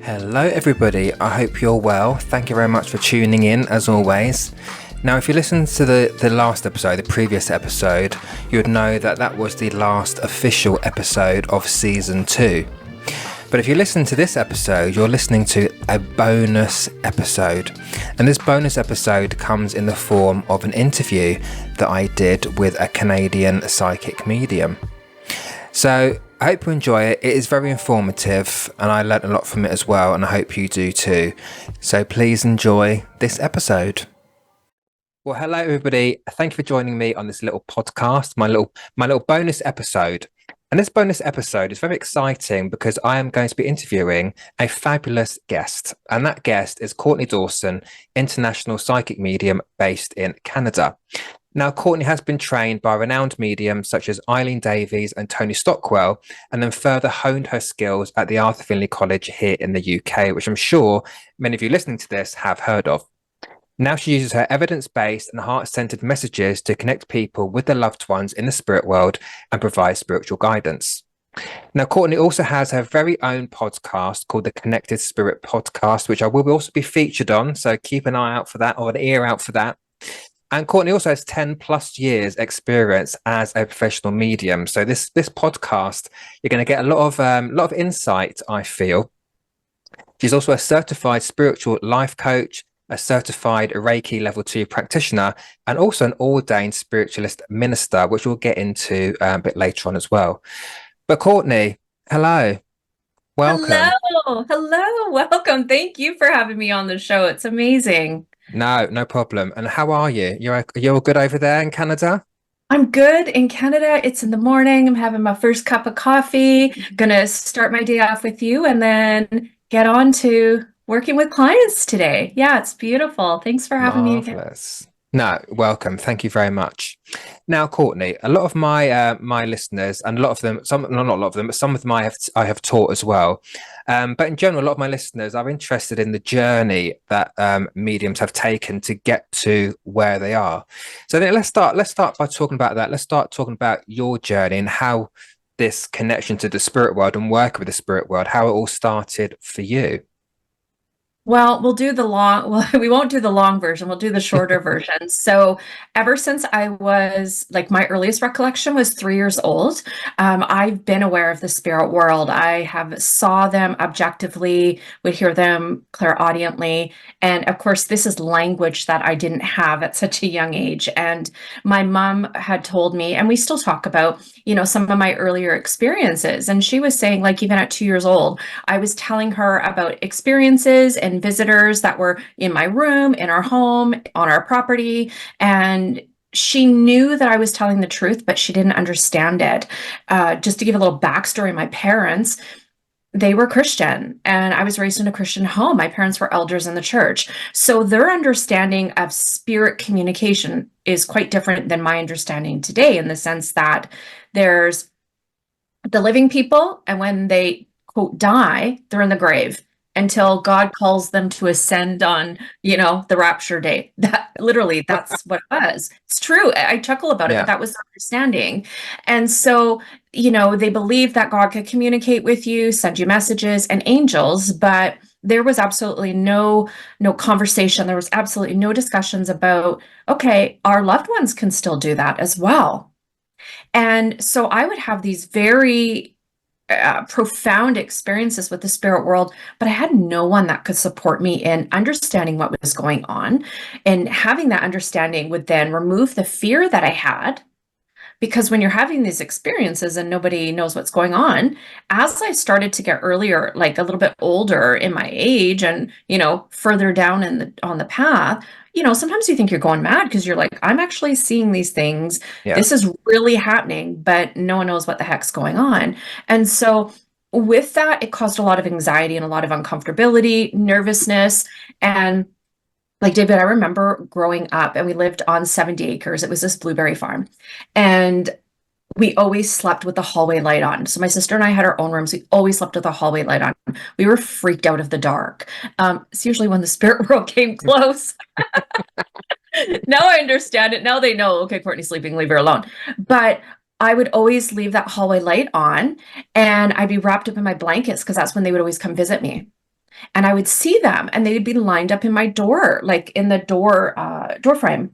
Hello everybody, I hope you're well. Thank you very much for tuning in as always. Now if you listened to the last episode, the previous episode, you would know that that was the last official episode of season 2. But if you listen to this episode, you're listening to a bonus episode. And this bonus episode comes in the form of an interview that I did with a Canadian psychic medium. So I hope you enjoy it. It is very informative and I learnt a lot from it as well, and I hope you do too. So please enjoy this episode. Well, hello everybody. Thank you for joining me on this little podcast, my little bonus episode. And this bonus episode is very exciting because I am going to be interviewing a fabulous guest. And that guest is Courtney Dawson, international psychic medium based in Canada. Now, Courtney has been trained by renowned mediums such as Eileen Davies and Tony Stockwell, and then further honed her skills at the Arthur Findlay College here in the UK, which I'm sure many of you listening to this have heard of. Now she uses her evidence-based and heart-centered messages to connect people with their loved ones in the spirit world and provide spiritual guidance. Now, Courtney also has her very own podcast called the Connected Spirit Podcast, which I will also be featured on. So keep an eye out for that, or an ear out for that. And Courtney also has 10 plus years experience as a professional medium. So this podcast, you're going to get a lot of insight, I feel. She's also a certified spiritual life coach, a certified Reiki level 2 practitioner, and also an ordained spiritualist minister, which we'll get into a bit later on as well. But Courtney, hello. Welcome. Hello, welcome. Thank you for having me on the show. It's amazing. No problem. And how are you? You're all good over there in Canada? I'm good in Canada. It's in the morning. I'm having my first cup of coffee. Gonna start my day off with you and then get on to working with clients today. Yeah, it's beautiful. Thanks for having me again. No, welcome. Thank you very much. Now, Courtney, a lot of my my listeners, and a lot of them, not a lot of them, but some of them I have taught as well. But in general, a lot of my listeners are interested in the journey that mediums have taken to get to where they are. So then let's start by talking about that. Let's start talking about your journey and how this connection to the spirit world and work with the spirit world, how it all started for you. Well, we won't do the long version. We'll do the shorter version. So ever since I was my earliest recollection was 3 years old, I've been aware of the spirit world. I have saw them objectively, would hear them clairaudiently. And of course, this is language that I didn't have at such a young age. And my mom had told me, and we still talk about, some of my earlier experiences. And she was saying, even at 2 years old, I was telling her about experiences and visitors that were in my room, in our home, on our property. And she knew that I was telling the truth, but she didn't understand it. Just to give a little backstory, my parents, they were Christian, and I was raised in a Christian home. My parents were elders in the church. So their understanding of spirit communication is quite different than my understanding today, in the sense that there's the living people, and when they, quote, die, they're in the grave until God calls them to ascend on, the rapture day. That literally, that's what it was. It's true. I chuckle about it, but that was the understanding. And so, they believe that God could communicate with you, send you messages, and angels, but there was absolutely no conversation. There was absolutely no discussions about, okay, our loved ones can still do that as well. And so I would have these very profound experiences with the spirit world, but I had no one that could support me in understanding what was going on. And having that understanding would then remove the fear that I had, because when you're having these experiences and nobody knows what's going on, as I started to get earlier, a little bit older in my age and, further down on the path, sometimes you think you're going mad because you're like, I'm actually seeing these things. Yeah. This is really happening, but no one knows what the heck's going on. And so with that, it caused a lot of anxiety and a lot of uncomfortability, nervousness. And David, I remember growing up and we lived on 70 acres. It was this blueberry farm. And we always slept with the hallway light on. So my sister and I had our own rooms. We always slept with the hallway light on. We were freaked out of the dark. It's usually when the spirit world came close. Now I understand it. Now they know, okay, Courtney's sleeping, leave her alone. But I would always leave that hallway light on and I'd be wrapped up in my blankets because that's when they would always come visit me. And I would see them and they'd be lined up in my door, like in the door frame.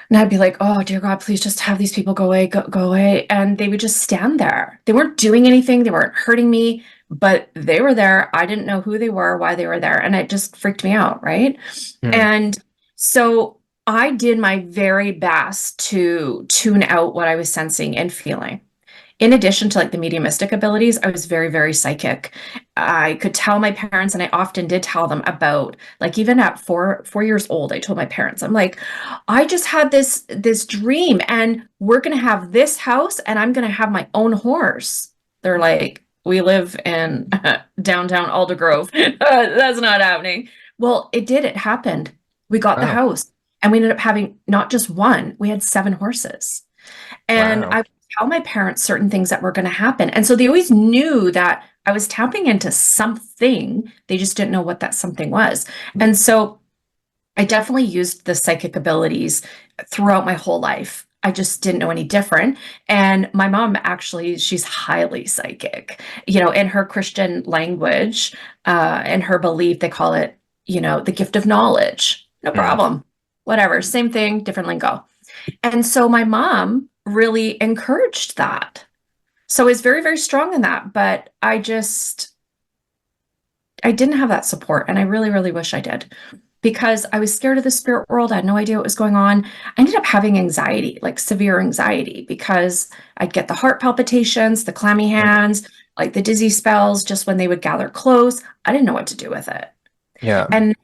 And I'd be like, oh, dear God, please just have these people go away, go away. And they would just stand there. They weren't doing anything. They weren't hurting me, but they were there. I didn't know who they were, why they were there. And it just freaked me out. Right. Mm. And so I did my very best to tune out what I was sensing and feeling. In addition to like the mediumistic abilities, I was very, very psychic. I could tell my parents, and I often did tell them about, like even at 4 years old, I told my parents, I'm like, I just had this dream, and we're gonna have this house, and I'm gonna have my own horse. They're like, we live in downtown Aldergrove. That's not happening. Well, it did. It happened. We got the Oh, house, and we ended up having not just one, we had 7 horses. And I wow. would tell my parents certain things that were going to happen. And so they always knew that I was tapping into something. They just didn't know what that something was. And so I definitely used the psychic abilities throughout my whole life. I just didn't know any different. And my mom actually, she's highly psychic. In her Christian language, and her belief, they call it, the gift of knowledge. No Mm. problem. Whatever. Same thing, different lingo. And so my mom really encouraged that. So I was very, very strong in that. But I didn't have that support. And I really, really wish I did because I was scared of the spirit world. I had no idea what was going on. I ended up having anxiety, like severe anxiety, because I'd get the heart palpitations, the clammy Mm. hands, like the dizzy spells just when they would gather close. I didn't know what to do with it. Yeah. And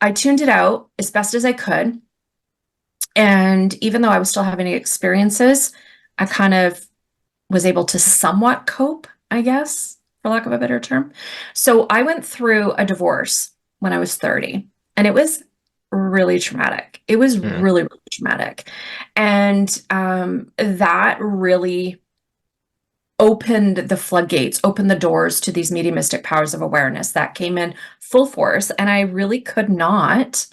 I tuned it out as best as I could. And even though I was still having experiences, I kind of was able to somewhat cope, I guess, for lack of a better term. So I went through a divorce when I was 30, and it was really traumatic. It was Mm. really, really traumatic. And that really opened the floodgates, opened the doors to these mediumistic powers of awareness that came in full force. And I really could not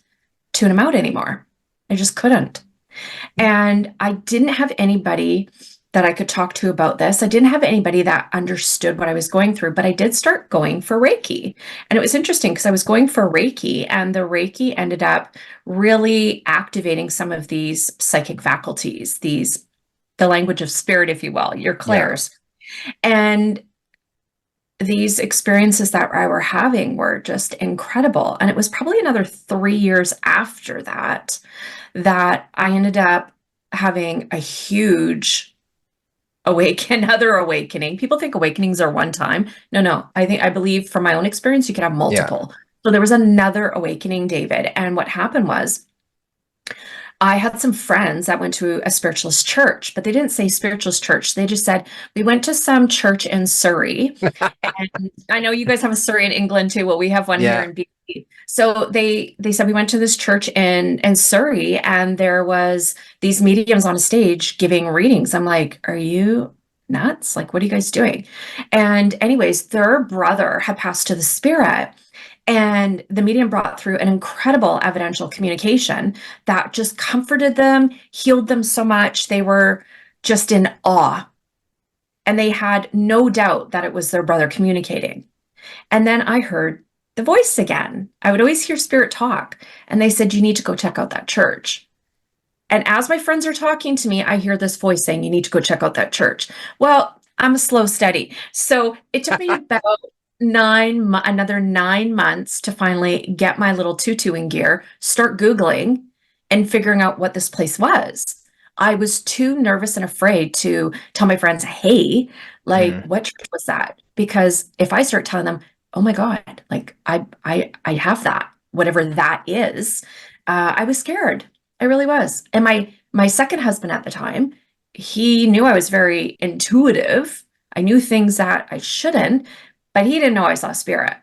tune them out anymore. I just couldn't. And I didn't have anybody that I could talk to about this. I didn't have anybody that understood what I was going through, but I did start going for Reiki. And it was interesting because I was going for Reiki, and the Reiki ended up really activating some of these psychic faculties, the language of spirit, if you will, your Yeah. clairs. And these experiences that I were having were just incredible. And it was probably another 3 years after that I ended up having a huge another awakening. People think awakenings are one time. No. I believe from my own experience, you can have Yeah. multiple. So there was another awakening, David. And what happened was I had some friends that went to a spiritualist church, but they didn't say spiritualist church. They just said, we went to some church in Surrey. And I know you guys have a Surrey in England too. Well, we have one here Yeah. in BC. So they said we went to this church in Surrey, and there was these mediums on a stage giving readings. I'm like, are you nuts? Like, what are you guys doing? And anyways, their brother had passed to the spirit. And the medium brought through an incredible evidential communication that just comforted them, healed them so much. They were just in awe. And they had no doubt that it was their brother communicating. And then I heard the voice again. I would always hear spirit talk. And they said, you need to go check out that church. And as my friends are talking to me, I hear this voice saying, you need to go check out that church. Well, I'm a slow steady. So it took me about another 9 months to finally get my little tutu in gear, start Googling and figuring out what this place was. I was too nervous and afraid to tell my friends, hey, like, Mm. what church was that? Because if I start telling them, oh my God, like I have that, whatever that is, I was scared. I really was. And my second husband at the time, he knew I was very intuitive. I knew things that I shouldn't, but he didn't know I saw spirit.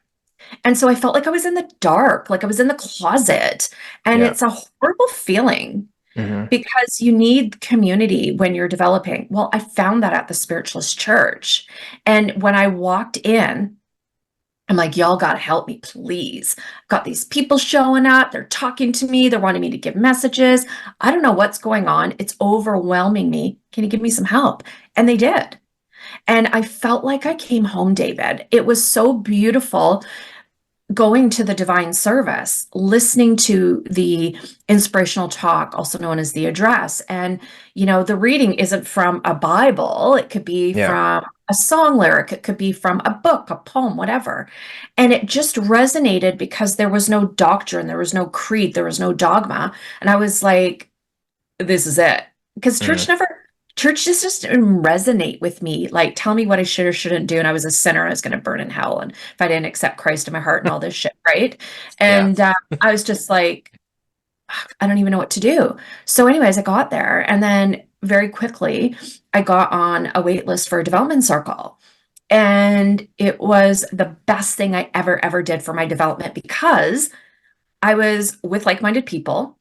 And so I felt like I was in the dark, like I was in the closet. And Yeah. it's a horrible feeling Hmm. because you need community when you're developing. Well, I found that at the spiritualist church. And when I walked in, I'm like, y'all got to help me, please. Got these people showing up. They're talking to me. They're wanting me to give messages. I don't know what's going on. It's overwhelming me. Can you give me some help? And they did. And I felt like I came home, David. It was so beautiful going to the divine service, listening to the inspirational talk, also known as the address. And, the reading isn't from a Bible, it could be Yeah. from a song lyric, it could be from a book, a poem, whatever. And it just resonated because there was no doctrine, there was no creed, there was no dogma. And I was like, this is it. Because Mm. church just didn't resonate with me. Like, tell me what I should or shouldn't do. And I was a sinner. I was going to burn in hell. And if I didn't accept Christ in my heart and all this shit, right? Yeah. And I was just like, I don't even know what to do. So, anyways, I got there. And then very quickly, I got on a wait list for a development circle. And it was the best thing I ever did for my development because I was with like-minded people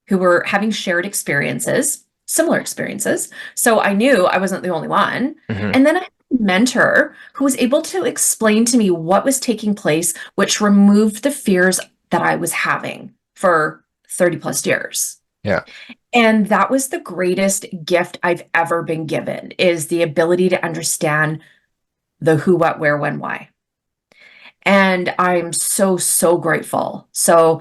who were having shared experiences, similar experiences. So I knew I wasn't the only one. Hmm. And then I had a mentor who was able to explain to me what was taking place, which removed the fears that I was having for 30 plus years. Yeah. And that was the greatest gift I've ever been given, is the ability to understand the who, what, where, when, why. And I'm so grateful. So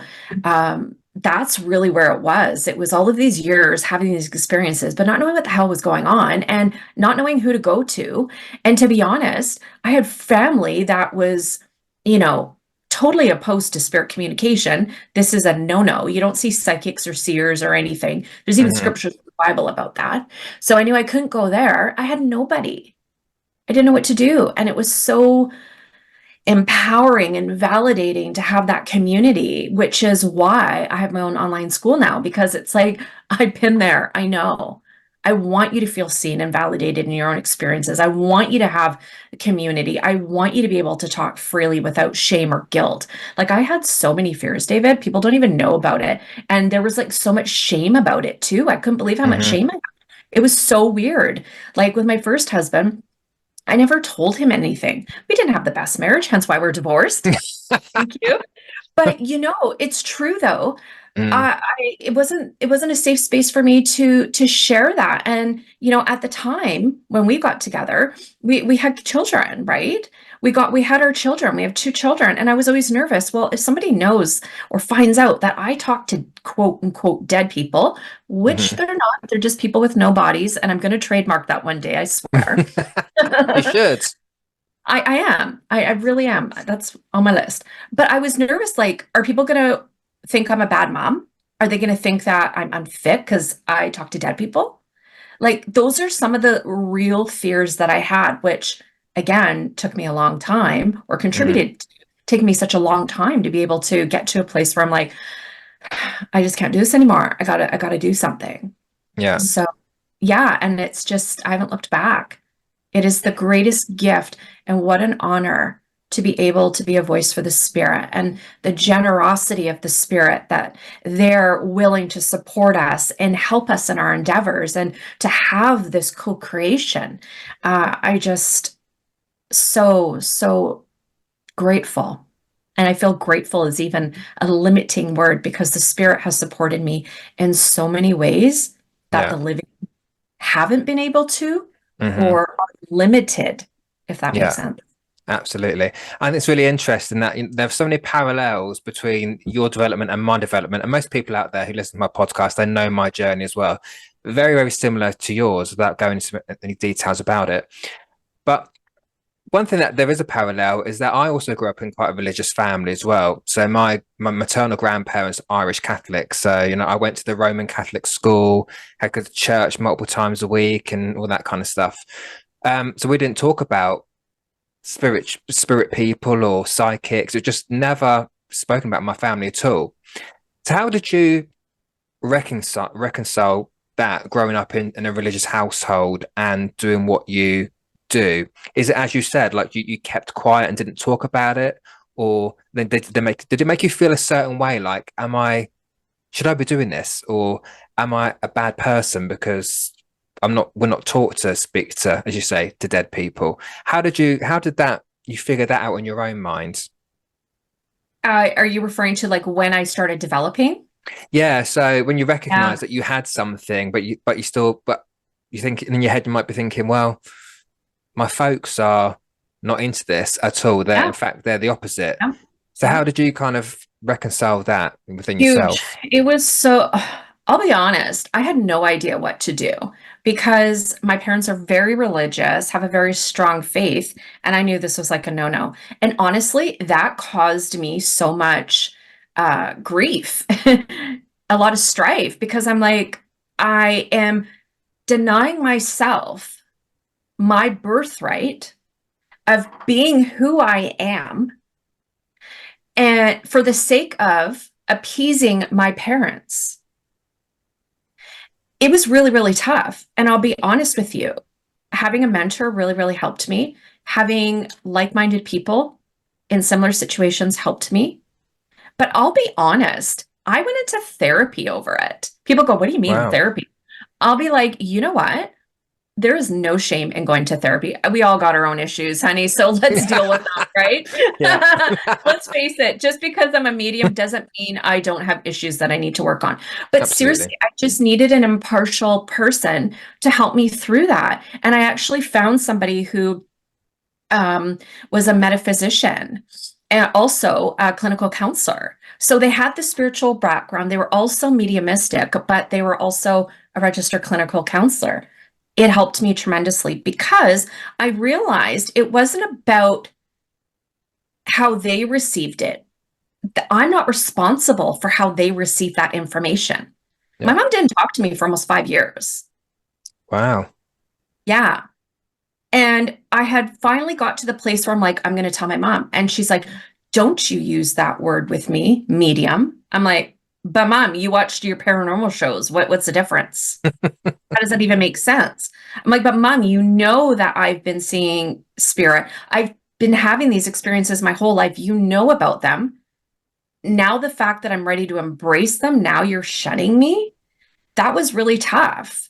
that's really where it was. It was all of these years having these experiences, but not knowing what the hell was going on and not knowing who to go to. And to be honest, I had family that was, you know, totally opposed to spirit communication. This is a no-no. You don't see psychics or seers or anything. There's even Hmm. scriptures in the Bible about that. So I knew I couldn't go there. I had nobody. I didn't know what to do. And it was so empowering and validating to have that community, which is why I have my own online school now, because it's like, I've been there. I know. I want you to feel seen and validated in your own experiences. I want you to have a community. I want you to be able to talk freely without shame or guilt. Like, I had so many fears, David. People don't even know about it. And there was like so much shame about it too. I couldn't believe how much Hmm. shame I had. It was so weird. Like with my first husband, I never told him anything. We didn't have the best marriage, hence why we're divorced. Thank you. But it's true though. Mm. It wasn't a safe space for me to share that. And at the time when we got together, we had children, right? We had our children. We have two children, and I was always nervous. Well, if somebody knows or finds out that I talk to quote unquote dead people, which Hmm. they're not, they're just people with no bodies, and I'm going to trademark that one day, I swear. You should. I am. I really am. That's on my list. But I was nervous, like, are people gonna think I'm a bad mom? Are they gonna think that I'm unfit because I talk to dead people? Like, those are some of the real fears that I had, which again took me a long time, or Mm. contributed to taking me such a long time to be able to get to a place where I'm like, I just can't do this anymore. I gotta do something. Yeah. So yeah, and it's just, I haven't looked back. It is the greatest gift, and what an honor to be able to be a voice for the Spirit, and the generosity of the Spirit, that they're willing to support us and help us in our endeavors and to have this co-creation. I just so grateful. And I feel grateful is even a limiting word, because the Spirit has supported me in so many ways that Yeah. the living haven't been able to, Hmm. or are limited, if that makes Yeah. sense. Absolutely. And it's really interesting that there's so many parallels between your development and my development. And most people out there who listen to my podcast, they know my journey as well. Very similar to yours, without going into any details about it. But one thing that there is a parallel is that I also grew up in quite a religious family as well. So my maternal grandparents are Irish Catholic. So, I went to the Roman Catholic school, had to go to church multiple times a week and all that kind of stuff. So we didn't talk about spirit people or psychics. It just never spoken about in my family at all. So how did you reconcile that, growing up in a religious household and doing what you do? Is it, as you said, like you kept quiet and didn't talk about it, or then did it make you feel a certain way, like, should I be doing this, or am I a bad person because we're not taught to speak to, as you say, to dead people? How did that you figured that out in your own mind? Are you referring to like when I started developing? Yeah, so when you Yeah. recognize that you had something, but you think in your head you might be thinking, well, my folks are not into this at all. They're in Yeah. fact they're the opposite. Yeah. So Yeah. how did you kind of reconcile that within Huge. yourself? It was so, I'll be honest, I had no idea what to do because my parents are very religious, have a very strong faith, and I knew this was like a no-no. And honestly, that caused me so much grief, a lot of strife, because I'm like, I am denying myself my birthright of being who I am, and for the sake of appeasing my parents. It was really, really tough. And I'll be honest with you, having a mentor really, really helped me. Having like-minded people in similar situations helped me. But I'll be honest, I went into therapy over it. People go, "What do you mean Wow. therapy?" I'll be like, you know what? There is no shame in going to therapy. We all got our own issues, honey. So let's deal with them, right? Yeah. Let's face it, just because I'm a medium doesn't mean I don't have issues that I need to work on. But Absolutely. seriously, I just needed an impartial person to help me through that. And I actually found somebody who um, was a metaphysician and also a clinical counselor. So they had the spiritual background. They were also mediumistic, but they were also a registered clinical counselor. It helped me tremendously because I realized it wasn't about how they received it. I'm not responsible for how they receive that information. My Yeah. mom didn't talk to me for almost 5 years. Wow. Yeah. And I had finally got to the place where I'm like, I'm going to tell my mom. And she's like, don't you use that word with me, medium. I'm like, but mom, you watched your paranormal shows. What's the difference? How does that even make sense? I'm like, but mom, you know that I've been seeing spirit. I've been having these experiences my whole life. You know about them. Now the fact that I'm ready to embrace them, now you're shutting me. That was really tough.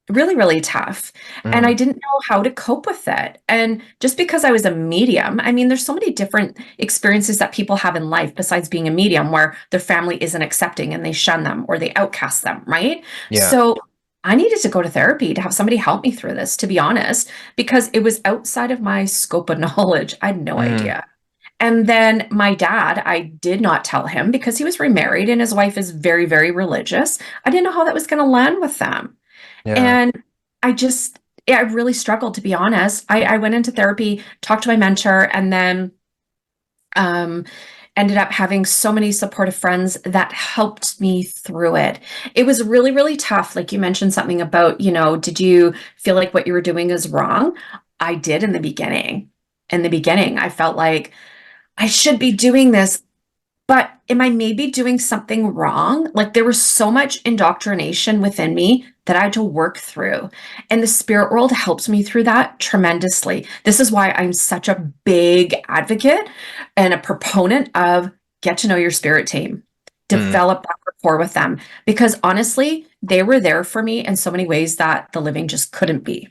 Really, really tough. And I Mm. didn't know how to cope with it. And just because I was a medium, I mean, there's so many different experiences that people have in life besides being a medium where their family isn't accepting and they shun them or they outcast them, right? Yeah. So I needed to go to therapy to have somebody help me through this, to be honest, because it was outside of my scope of knowledge. I had no Mm. idea. And then my dad, I did not tell him because he was remarried and his wife is very, very religious. I didn't know how that was going to land with them. Yeah. And I just, yeah, I really struggled, to be honest. I went into therapy, talked to my mentor, and then um, ended up having so many supportive friends that helped me through it. It was really, really tough. Like you mentioned something about, did you feel like what you were doing is wrong? I did in the beginning. In the beginning, I felt like I should be doing this, but am I maybe doing something wrong? Like there was so much indoctrination within me that I had to work through. And the spirit world helps me through that tremendously. This is why I'm such a big advocate and a proponent of get to know your spirit team, Mm. develop that rapport with them. Because honestly, they were there for me in so many ways that the living just couldn't be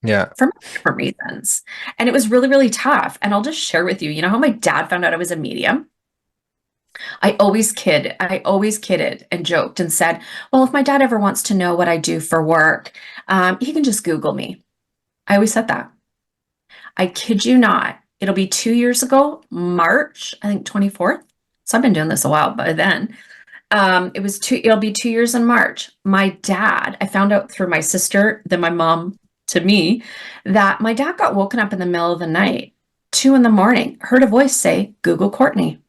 Yeah. for many different reasons. And it was really, really tough. And I'll just share with you, you know how my dad found out I was a medium? I always kidded and joked and said, well, if my dad ever wants to know what I do for work, he can just Google me. I always said that. I kid you not. It'll be 2 years ago, March, I think 24th. So I've been doing this a while by then. It'll be 2 years in March. My dad, I found out through my sister, then my mom to me, that my dad got woken up in the middle of the night, 2 in the morning, heard a voice say, Google Courtney.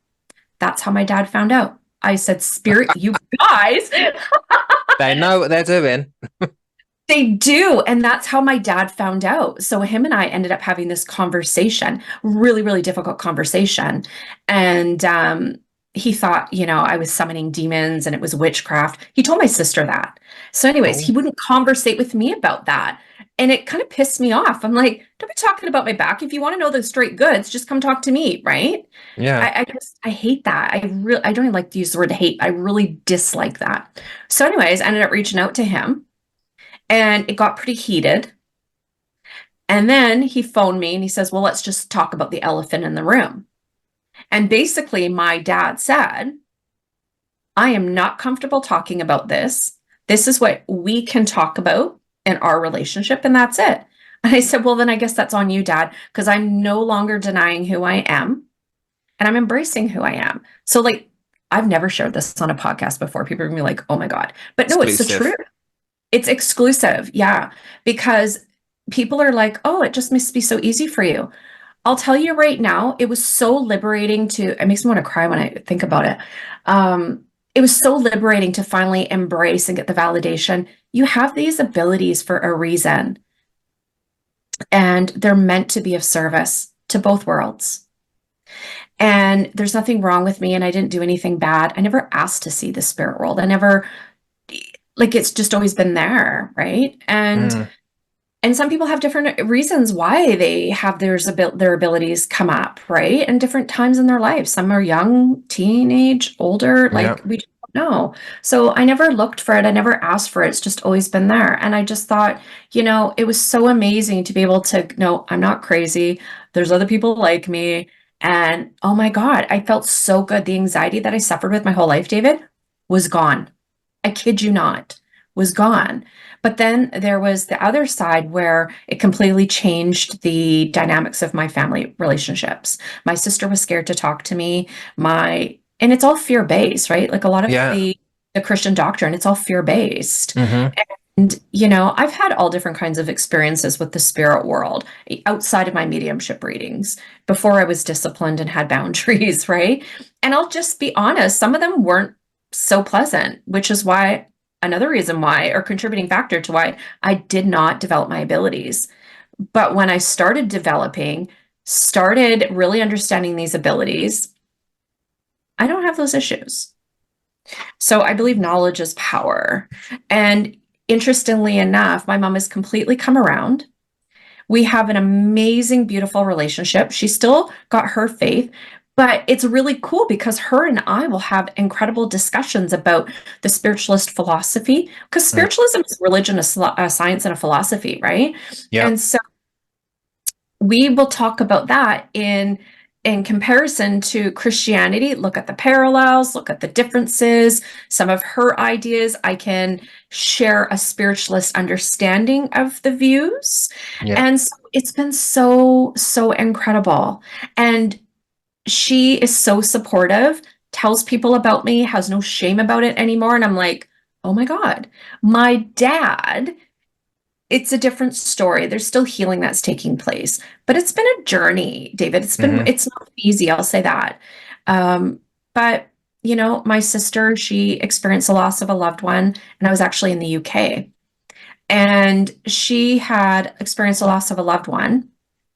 That's how my dad found out. I said, Spirit, you guys, They know what they're doing. they do. And that's how my dad found out. So him and I ended up having this conversation, really, really difficult conversation. And he thought, I was summoning demons and it was witchcraft. He told my sister that. So, anyways, Oh. he wouldn't conversate with me about that. And it kind of pissed me off. I'm like, don't be talking about my back. If you want to know the straight goods, just come talk to me, right? Yeah. I hate that. I don't even like to use the word hate. I really dislike that. So, anyways, I ended up reaching out to him and it got pretty heated. And then he phoned me and he says, well, let's just talk about the elephant in the room. And basically, my dad said, I am not comfortable talking about this. This is what we can talk about in our relationship, and that's it. And I said, well, then I guess that's on you, Dad, because I'm no longer denying who I am and I'm embracing who I am. So, like, I've never shared this on a podcast before. People are gonna be like, oh my God. But no, it's the Exclusive. truth. It's exclusive. Yeah. Because people are like, oh, it just must be so easy for you. I'll tell you right now, it was so liberating to, it makes me want to cry when I think about it. It was so liberating to finally embrace and get the validation. You have these abilities for a reason, and they're meant to be of service to both worlds. And there's nothing wrong with me, and I didn't do anything bad. I never asked to see the spirit world. I never, like, it's just always been there, right? Mm, And some people have different reasons why they have their abilities come up, right? And different times in their life. Some are young, teenage, older, yeah. like we don't know. So I never looked for it. I never asked for it. It's just always been there. And I just thought, it was so amazing to be able to know I'm not crazy. There's other people like me. And oh my God, I felt so good. The anxiety that I suffered with my whole life, David, was gone. I kid you not, was gone. But then there was the other side where it completely changed the dynamics of my family relationships. My sister was scared to talk to me. And it's all fear-based, right? Like a lot of Yeah. the Christian doctrine, it's all fear-based. Hmm. And, I've had all different kinds of experiences with the spirit world outside of my mediumship readings before I was disciplined and had boundaries, right? And I'll just be honest, some of them weren't so pleasant, which is why another reason why, or contributing factor to why I did not develop my abilities. But when I started really understanding these abilities, I don't have those issues. So I believe knowledge is power. And interestingly enough, my mom has completely come around. We have an amazing, beautiful relationship. She still got her faith, but it's really cool because her and I will have incredible discussions about the spiritualist philosophy, because Mm, spiritualism is religion, a science, and a philosophy, right? yeah. And so we will talk about that in comparison to Christianity, look at the parallels, look at the differences, some of her ideas. I can share a spiritualist understanding of the views. Yeah. And so it's been so, so incredible. And she is so supportive, tells people about me, has no shame about it anymore. And I'm like, oh my God, my dad, it's a different story. There's still healing that's taking place, but it's been a journey, David. Hmm. It's not easy. I'll say that. Um, but my sister, she experienced the loss of a loved one, and I was actually in the UK, and she had experienced the loss of a loved one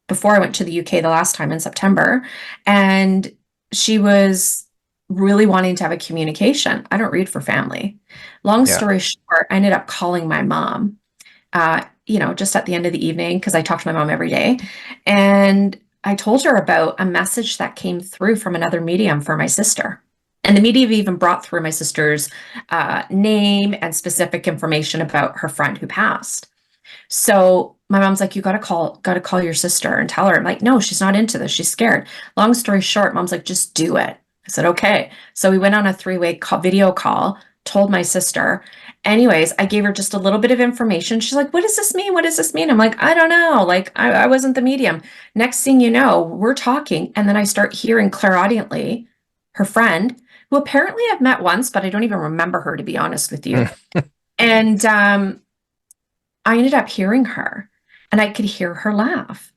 before I went to the UK the last time in September, and she was really wanting to have a communication. I don't read for family. Long Yeah. story short, I ended up calling my mom just at the end of the evening, because I talk to my mom every day. And I told her about a message that came through from another medium for my sister. And the medium even brought through my sister's name and specific information about her friend who passed. So my mom's like, you gotta call your sister and tell her. I'm like, no, she's not into this. She's scared. Long story short, mom's like, just do it. I said, okay. So we went on a three-way video call, told my sister. Anyways, I gave her just a little bit of information. She's like, what does this mean? What does this mean? I'm like, I don't know. Like, I wasn't the medium. Next thing you know, we're talking. And then I start hearing clairaudiently her friend, who apparently I've met once, but I don't even remember her, to be honest with you. And I ended up hearing her, and I could hear her laugh.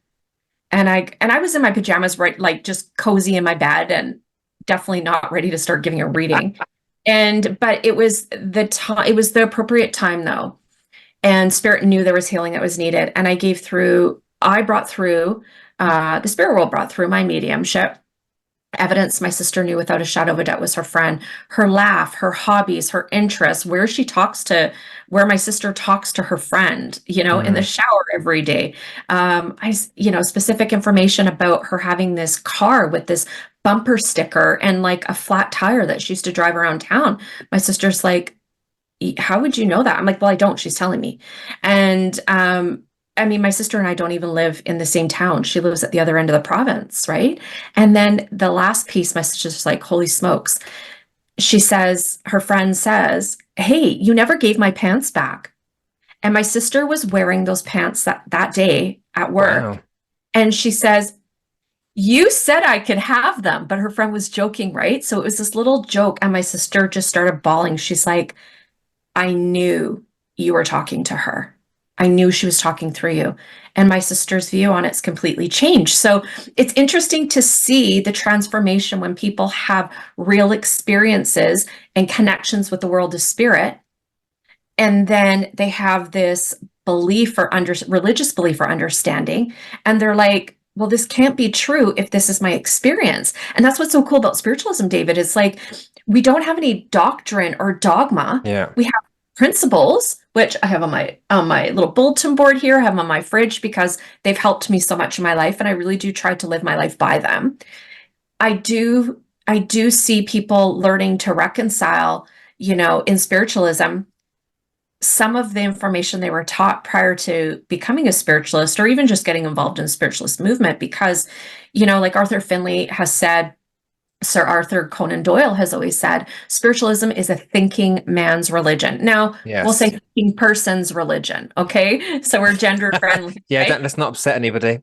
And I was in my pajamas, right, like just cozy in my bed, and definitely not ready to start giving a reading. But it was the time, it was the appropriate time though. And spirit knew there was healing that was needed. And I brought through, the spirit world brought through my mediumship evidence my sister knew without a shadow of a doubt was her friend, her laugh, her hobbies, her interests, where my sister talks to her friend, in the Hmm. shower every day. Specific information about her having this car with this bumper sticker and like a flat tire that she used to drive around town. My sister's like, how would you know that? I'm like, well, I don't. She's telling me. And I mean, my sister and I don't even live in the same town. She lives at the other end of the province, right? And then the last piece, my sister's just like, holy smokes. She says, her friend says, hey, you never gave my pants back. And my sister was wearing those pants that day at work. Wow. And she says, you said I could have them, but her friend was joking, right? So it was this little joke. And my sister just started bawling. She's like, I knew you were talking to her. I knew she was talking through you. And my sister's view on it's completely changed. So it's interesting to see the transformation when people have real experiences and connections with the world of spirit. And then they have this belief or religious belief or understanding. And they're like, well, this can't be true if this is my experience. And that's what's so cool about spiritualism, David. It's like we don't have any doctrine or dogma. Yeah. We have principles, which I have on my little bulletin board here, I have them on my fridge because they've helped me so much in my life, and I really do try to live my life by them. I do see people learning to reconcile, in spiritualism, some of the information they were taught prior to becoming a spiritualist or even just getting involved in the spiritualist movement because, like Arthur Finley has said, Sir Arthur Conan Doyle has always said, spiritualism is a thinking man's religion. Now, we'll say Yes. thinking person's religion, okay? So we're gender friendly, Yeah, right? let's not upset anybody.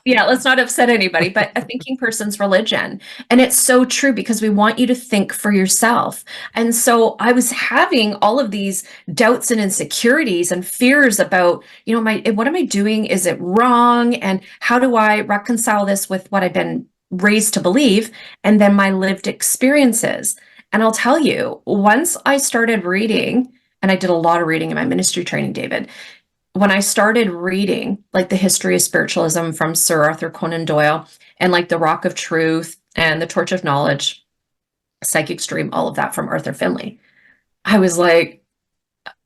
Yeah, let's not upset anybody, but a thinking person's religion. And it's so true because we want you to think for yourself. And so I was having all of these doubts and insecurities and fears about, what am I doing? Is it wrong? And how do I reconcile this with what I've been raised to believe? And then my lived experiences. And I'll tell you, once I started reading, and I did a lot of reading in my ministry training, David, when I started reading like the history of spiritualism from Sir Arthur Conan Doyle and like the Rock of Truth and the Torch of Knowledge, Psychic Stream, all of that from Arthur Finley, I was like,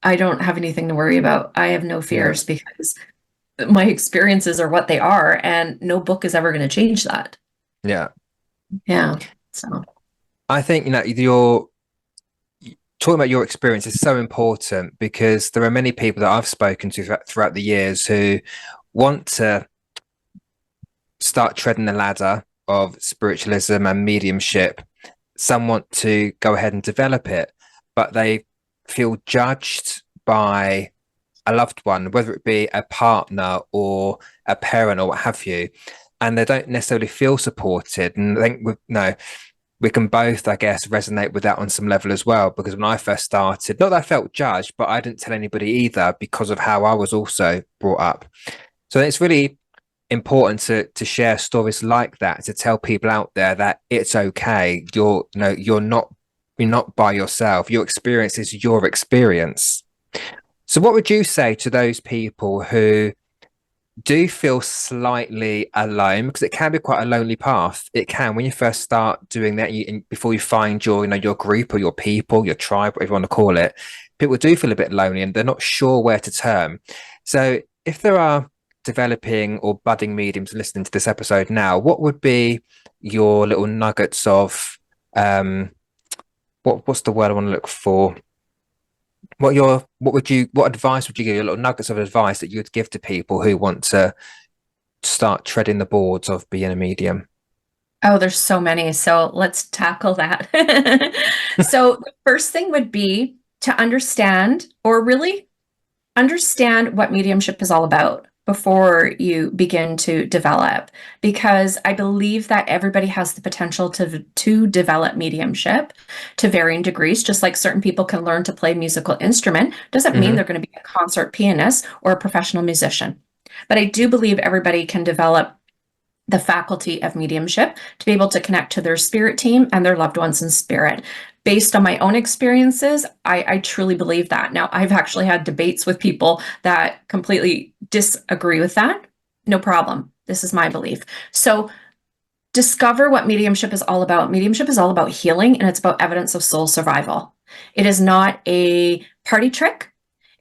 I don't have anything to worry about. I have no Yeah. fears because my experiences are what they are, and no book is ever going to change that. Yeah. Yeah. So, I think, you're talking about your experience is so important because there are many people that I've spoken to throughout the years who want to start treading the ladder of spiritualism and mediumship. Some want to go ahead and develop it, but they feel judged by a loved one, whether it be a partner or a parent or what have you, and they don't necessarily feel supported. And I think we can both, I guess, resonate with that on some level as well. Because when I first started, not that I felt judged, but I didn't tell anybody either because of how I was also brought up. So it's really important to share stories like that, to tell people out there that it's okay. You're not by yourself. Your experience is your experience. So what would you say to those people who do feel slightly alone, because it can be quite a lonely path? It can, when you first start doing that, before you find your group or your people, your tribe, whatever you want to call it, people do feel a bit lonely and they're not sure where to turn. So if there are developing or budding mediums listening to this episode now, what would be your little nuggets of what's the word I want to look for? What advice would you give, your little nuggets of advice that you would give to people who want to start treading the boards of being a medium? oh, there's so many. So let's tackle that. So the first thing would be to understand, or really understand what mediumship is all about before you begin to develop, because I believe that everybody has the potential to develop mediumship to varying degrees. Just like certain people can learn to play a musical instrument, doesn't mean they're going to be a concert pianist or a professional musician. But I do believe everybody can develop the faculty of mediumship to be able to connect to their spirit team and their loved ones in spirit. Based on my own experiences, I truly believe that. Now, I've actually had debates with people that completely disagree with that. No problem. This is my belief. So discover what mediumship is all about. Mediumship is all about healing, and it's about evidence of soul survival. It is not a party trick.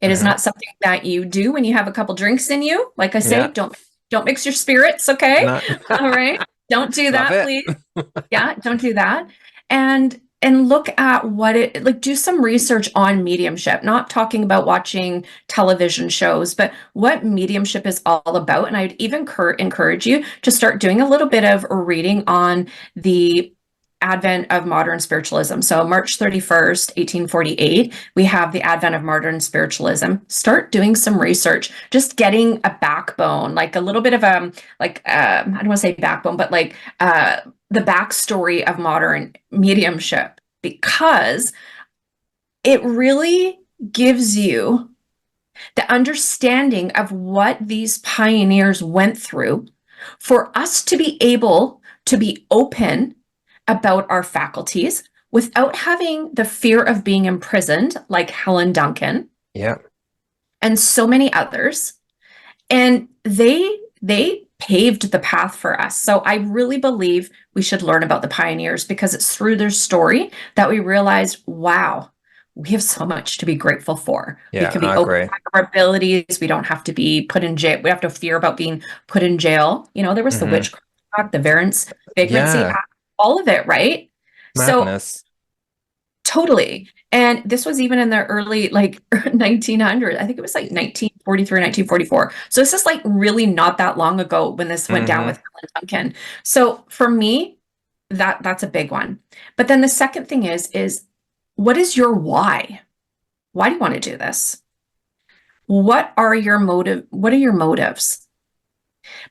It is not something that you do when you have a couple drinks in you. Like I say, Yeah. don't mix your spirits, okay? No. All right. Don't do Love that, it. please. Yeah, don't do that. And and look at what it like, do some research on mediumship, not talking about watching television shows, but what mediumship is all about. And I'd even encourage you to start doing a little bit of reading on the advent of modern spiritualism. So March 31st, 1848, we have the advent of modern spiritualism. Start doing some research, just getting a backbone, like a little bit of I don't want to say backbone, but like the backstory of modern mediumship, because it really gives you the understanding of what these pioneers went through for us to be able to be open about our faculties without having the fear of being imprisoned, like Helen Duncan Yeah. and so many others. And they paved the path for us. So I really believe we should learn about the pioneers, because it's through their story that we realize, wow, we have so much to be grateful for. We Yeah, can be I open agree. to our abilities. We don't have to be put in jail. We have to fear about being put in jail. There was the Hmm. Witchcraft Act, the Vagrancy Yeah. Act, all of it, right? So Madness. totally. And this was even in the early, like 1900s. I think it was like 1943, 1944. So this is like really not that long ago when this went down Hmm. with Helen Duncan. So for me, that's a big one. But then the second thing is what is your why? Why do you want to do this? What are your motives?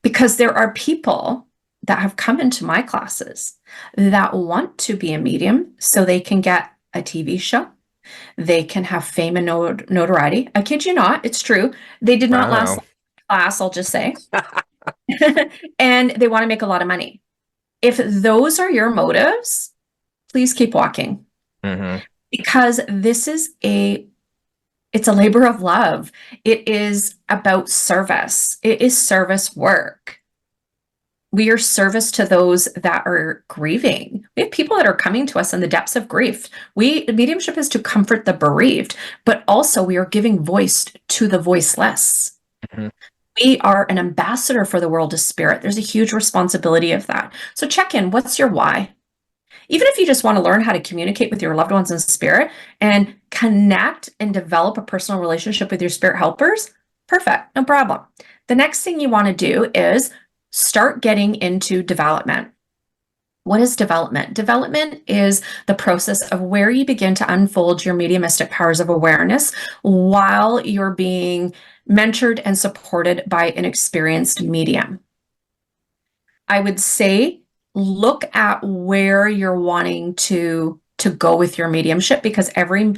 Because there are people that have come into my classes that want to be a medium so they can get a TV show. They can have fame and notoriety. I kid you not, it's true. They did not last Wow. long in class, I'll just say. And they want to make a lot of money. If those are your motives, please keep walking, Hmm. because it's a labor of love. It is about service. It is service work. We are service to those that are grieving. We have people that are coming to us in the depths of grief. Mediumship is to comfort the bereaved, but also we are giving voice to the voiceless. Hmm. We are an ambassador for the world of spirit. There's a huge responsibility of that. So check in. What's your why? Even if you just want to learn how to communicate with your loved ones in spirit and connect and develop a personal relationship with your spirit helpers, perfect, no problem. The next thing you want to do is start getting into development. What is development? Development is the process of where you begin to unfold your mediumistic powers of awareness while you're being mentored and supported by an experienced medium. I would say look at where you're wanting to go with your mediumship, because every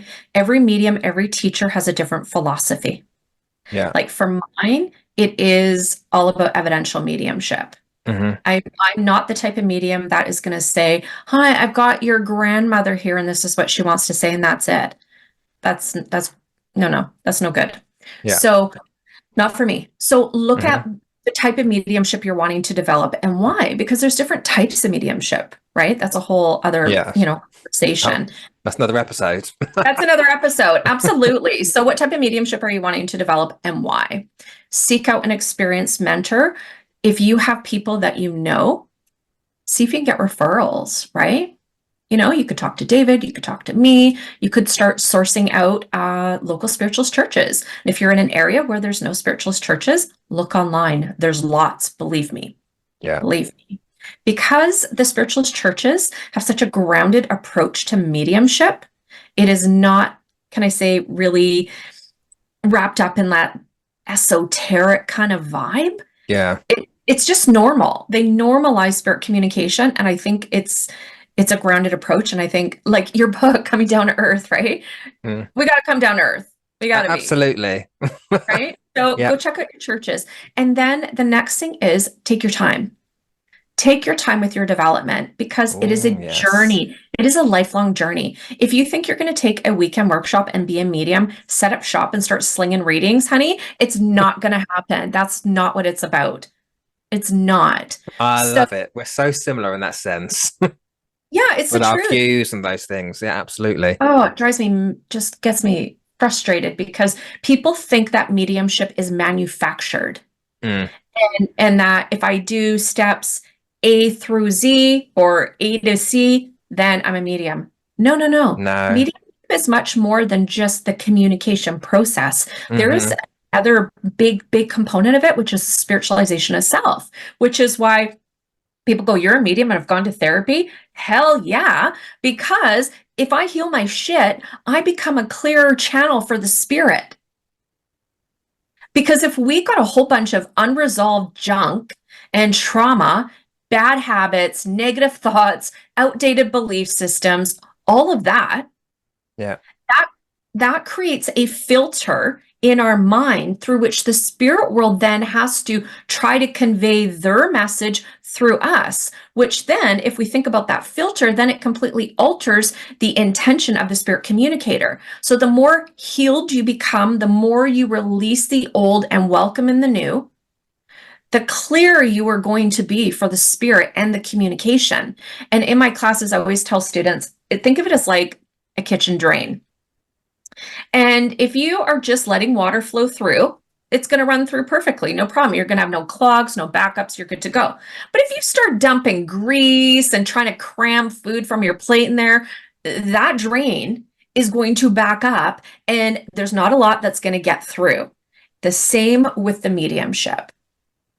medium, every teacher has a different philosophy. Yeah. Like for mine, it is all about evidential mediumship. Hmm. I'm not the type of medium that is going to say, "Hi, I've got your grandmother here, and this is what she wants to say, and that's it." That's no, that's no good. Yeah. So not for me. So look Hmm. at the type of mediumship you're wanting to develop and why, because there's different types of mediumship, right? That's a whole other, Yeah. Oh, conversation. that's another episode. That's another episode. Absolutely. So what type of mediumship are you wanting to develop and why? Seek out an experienced mentor. If you have people that see if you can get referrals, right? You could talk to David, you could talk to me, you could start sourcing out local spiritualist churches. And if you're in an area where there's no spiritualist churches, look online. There's lots, believe me. Yeah. Believe me. Because the spiritualist churches have such a grounded approach to mediumship, it is not, can I say, really wrapped up in that esoteric kind of vibe. Yeah. It's just normal. They normalize spirit communication, and I think it's a grounded approach. And I think, like your book, Coming Down to Earth, right? Mm. We got to come down to earth. We got to be, Absolutely. right? So Yeah. go check out your churches. And then the next thing is take your time. Take your time with your development, because it is a Oh, yes. journey. It is a lifelong journey. If you think you're going to take a weekend workshop and be a medium, set up shop and start slinging readings, honey, it's not going to happen. That's not what it's about. It's not. I So, love it. We're so similar in that sense yeah, it's the with our truth. views and those things. Yeah, absolutely. Oh, it just gets me frustrated, because people think that mediumship is manufactured, Mm. and that if I do steps A through Z or A to C, then I'm a medium. No, no, no. No. Mediumship is much more than just the communication process. There is Hmm. another big, big component of it, which is spiritualization of self, which is why people go, "You're a medium and I've gone to therapy?" Hell yeah. Because if I heal my shit, I become a clearer channel for the spirit. Because if we got a whole bunch of unresolved junk and trauma, bad habits, negative thoughts, outdated belief systems, all of that, Yeah. that that creates a filter in our mind through which the spirit world then has to try to convey their message through us, which then, if we think about that filter, then it completely alters the intention of the spirit communicator. So the more healed you become, the more you release the old and welcome in the new, the clearer you are going to be for the spirit and the communication. And in my classes, I always tell students, think of it as like a kitchen drain. And if you are just letting water flow through, it's going to run through perfectly. No problem. You're going to have no clogs, no backups. You're good to go. But if you start dumping grease and trying to cram food from your plate in there, that drain is going to back up and there's not a lot that's going to get through. The same with the mediumship.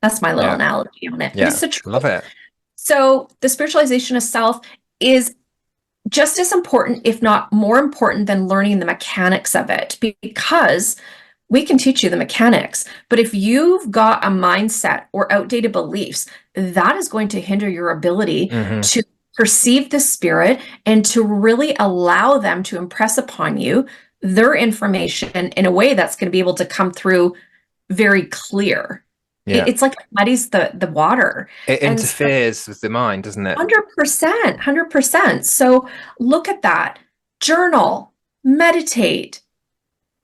That's my little Yeah. analogy on it. But it's Yeah. the truth. Love it. So the spiritualization of self is just as important, if not more important, than learning the mechanics of it, because we can teach you the mechanics. But if you've got a mindset or outdated beliefs, that is going to hinder your ability Hmm. to perceive the spirit and to really allow them to impress upon you their information in a way that's going to be able to come through very clear. Yeah. It's like it muddies the water. It And so interferes with the mind, doesn't it? 100%, 100%. So look at that. Journal, meditate,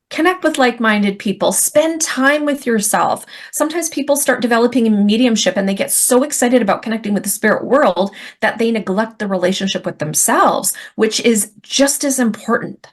connect with like-minded people, spend time with yourself. Sometimes people start developing mediumship and they get so excited about connecting with the spirit world that they neglect the relationship with themselves, which is just as important.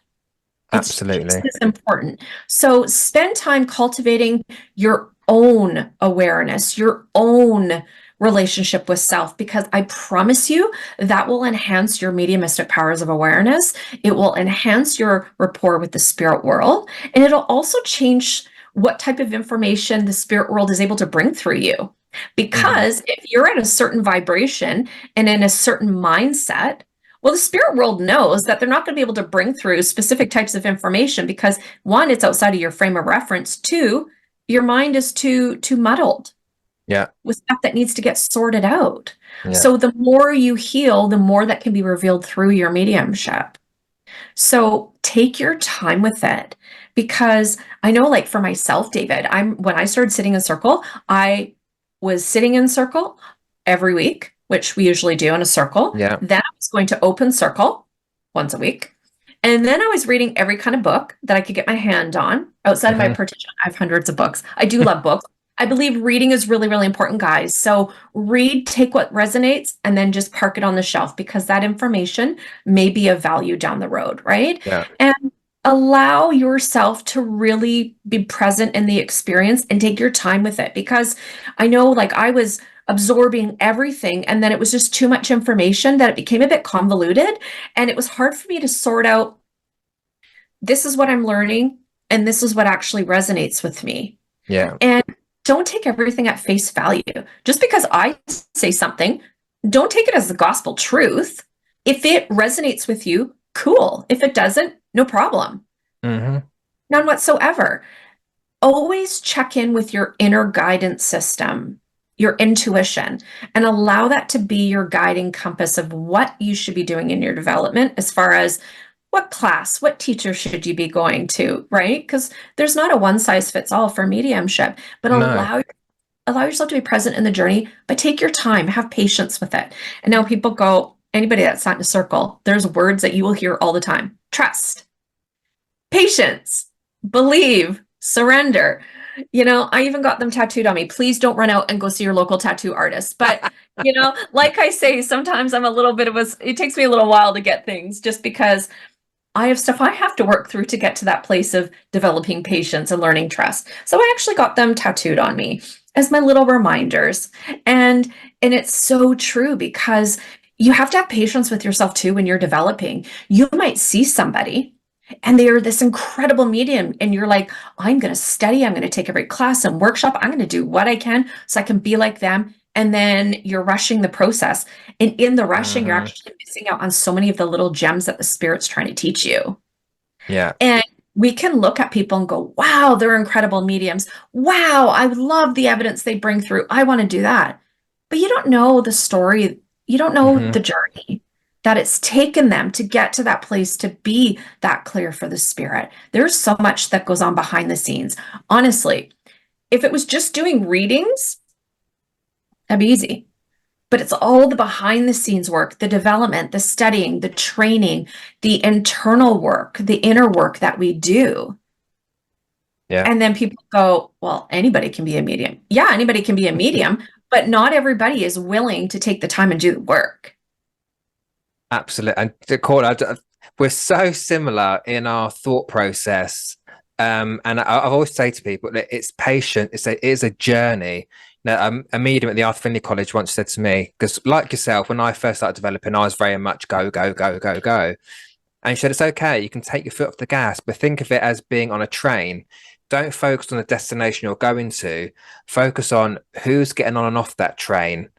It's just Absolutely. as important. So spend time cultivating your own awareness, your own relationship with self, because I promise you that will enhance your mediumistic powers of awareness. It will enhance your rapport with the spirit world, and it'll also change what type of information the spirit world is able to bring through you. Hmm. Because if you're at a certain vibration and in a certain mindset, well, the spirit world knows that they're not going to be able to bring through specific types of information because one, it's outside of your frame of reference. Two, your mind is too muddled Yeah. with stuff that needs to get sorted out. Yeah. So the more you heal, the more that can be revealed through your mediumship. So take your time with it, because I know, like for myself, David, when I started sitting in circle, I was sitting in circle every week, which we usually do in a circle. Yeah. Then I was going to open circle once a week. And then I was reading every kind of book that I could get my hand on outside of my Hmm. partition. I have hundreds of books. I do love books. I believe reading is really, really important, guys. So read, take what resonates, and then just park it on the shelf, because that information may be of value down the road, right? Yeah. And allow yourself to really be present in the experience and take your time with it. Because I know, like, I was absorbing everything and then it was just too much information that it became a bit convoluted. And it was hard for me to sort out, this is what I'm learning and this is what actually resonates with me. Yeah. And don't take everything at face value. Just because I say something, don't take it as the gospel truth. If it resonates with you, cool. If it doesn't, no problem. Hmm. None whatsoever. Always check in with your inner guidance system, your intuition, and allow that to be your guiding compass of what you should be doing in your development, as far as what class, what teacher should you be going to, right? Because there's not a one size fits all for mediumship, but No. allow yourself to be present in the journey, but take your time, have patience with it. And now people go, anybody that's not in a circle, there's words that you will hear all the time: trust, patience, believe, surrender. I even got them tattooed on me. Please don't run out and go see your local tattoo artist. But, like I say, sometimes I'm a little bit of it takes me a little while to get things, just because I have stuff I have to work through to get to that place of developing patience and learning trust. So I actually got them tattooed on me as my little reminders. And it's so true, because you have to have patience with yourself too when you're developing. You might see somebody and they are this incredible medium, and you're like, I'm going to study, I'm going to take every class and workshop, I'm going to do what I can so I can be like them. And then you're rushing the process. And in the rushing, you're Hmm. actually missing out on so many of the little gems that the spirit's trying to teach you. Yeah. And we can look at people and go, wow, they're incredible mediums. Wow, I love the evidence they bring through. I want to do that. But you don't know the story. You don't know Hmm. the journey that it's taken them to get to that place to be that clear for the spirit. There's so much that goes on behind the scenes. Honestly, if it was just doing readings, that'd be easy. But it's all the behind the scenes work, the development, the studying, the training, the internal work, the inner work that we do. Yeah. And then people go, well, anybody can be a medium. Yeah, anybody can be a medium, but not everybody is willing to take the time and do the work. Absolutely. And we're so similar in our thought process. And I've always say to people that it's patient. It is a journey. Now, a medium at the Arthur Findlay College once said to me, because like yourself, when I first started developing, I was very much go, go, go, go, go. And she said, it's okay. You can take your foot off the gas, but think of it as being on a train. Don't focus on the destination you're going to. Focus on who's getting on and off that train,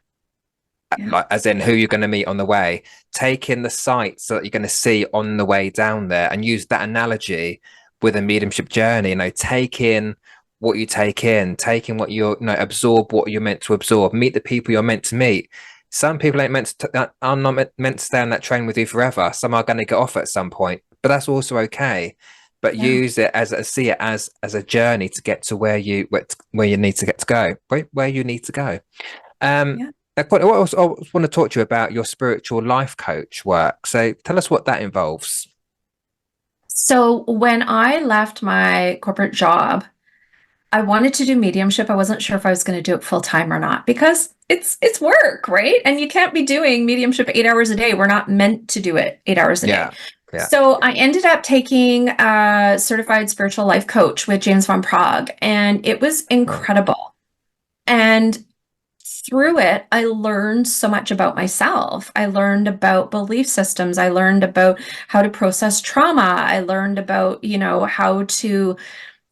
Yeah. like as in who you're going to meet on the way. Take in the sights that you're going to see on the way down there, and use that analogy with a mediumship journey. Take in what you take in what you're, absorb what you're meant to absorb, meet the people you're meant to meet. Some people ain't are not meant to stay on that train with you forever. Some are going to get off at some point, but that's also okay. But Yeah. use it see it as a journey to get to where you need to get to go, where you need to go. Um, Yeah. I also want to talk to you about your spiritual life coach work. So tell us what that involves. So when I left my corporate job, I wanted to do mediumship. I wasn't sure if I was going to do it full time or not because it's work, right? And you can't be doing mediumship 8 hours a day. We're not meant to do it 8 hours a day. Yeah, yeah. So I ended up taking a certified spiritual life coach with James Van Prague, and it was Right. incredible. And through it, I learned so much about myself. I learned about belief systems. I learned about how to process trauma. I learned about, how to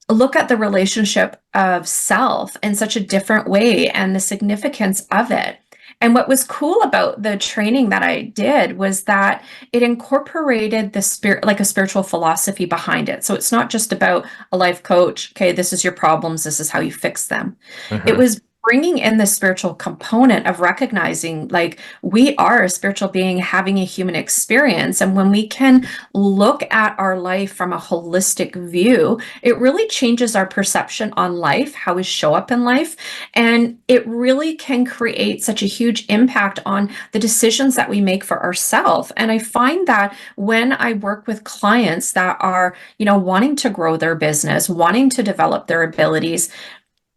look at the relationship of self in such a different way and the significance of it. And what was cool about the training that I did was that it incorporated the spirit, like a spiritual philosophy behind it. So it's not just about a life coach. Okay, this is your problems. This is how you fix them. It Hmm. was bringing in the spiritual component of recognizing like we are a spiritual being having a human experience. And when we can look at our life from a holistic view, it really changes our perception on life, how we show up in life. And it really can create such a huge impact on the decisions that we make for ourselves. And I find that when I work with clients that are, wanting to grow their business, wanting to develop their abilities,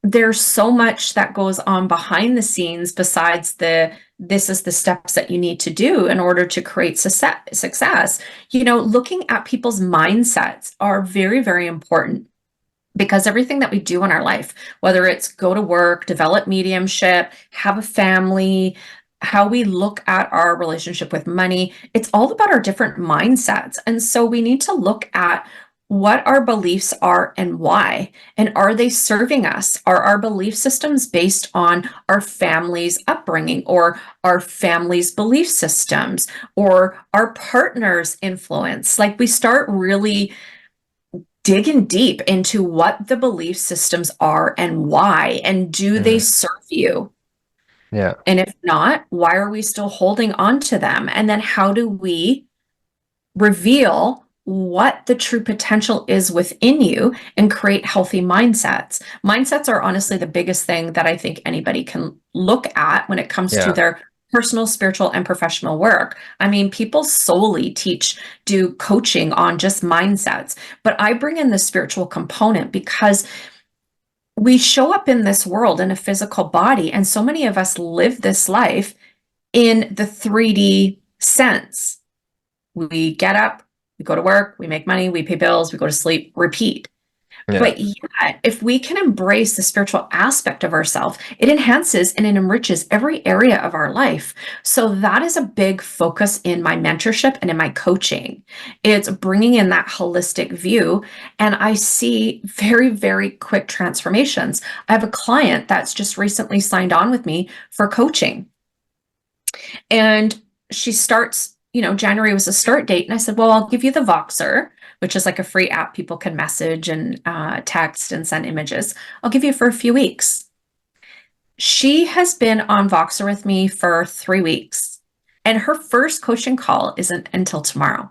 there's so much that goes on behind the scenes besides this is the steps that you need to do in order to create success. Looking at people's mindsets are very, very important because everything that we do in our life, whether it's go to work, develop mediumship, have a family, how we look at our relationship with money, it's all about our different mindsets. And so we need to look at what our beliefs are and why. And are they serving us? Are our belief systems based on our family's upbringing or our family's belief systems or our partner's influence? Like we start really digging deep into what the belief systems are and why, and do they Hmm. serve you? Yeah. And if not, why are we still holding on to them? And then how do we reveal what the true potential is within you and create healthy mindsets? Mindsets are honestly the biggest thing that I think anybody can look at when it comes to Yeah. their personal, spiritual, and professional work. I mean, people solely do coaching on just mindsets, but I bring in the spiritual component because we show up in this world in a physical body, and so many of us live this life in the 3D sense. We get up, we go to work, we make money, we pay bills, we go to sleep, repeat. Yeah. But yet, if we can embrace the spiritual aspect of ourselves, it enhances and it enriches every area of our life. So that is a big focus in my mentorship and in my coaching. It's bringing in that holistic view. And I see very, very quick transformations. I have a client that's just recently signed on with me for coaching. And she starts, January was the start date. And I said, well, I'll give you the Voxer, which is like a free app people can message and text and send images. I'll give you for a few weeks. She has been on Voxer with me for 3 weeks. And her first coaching call isn't until tomorrow.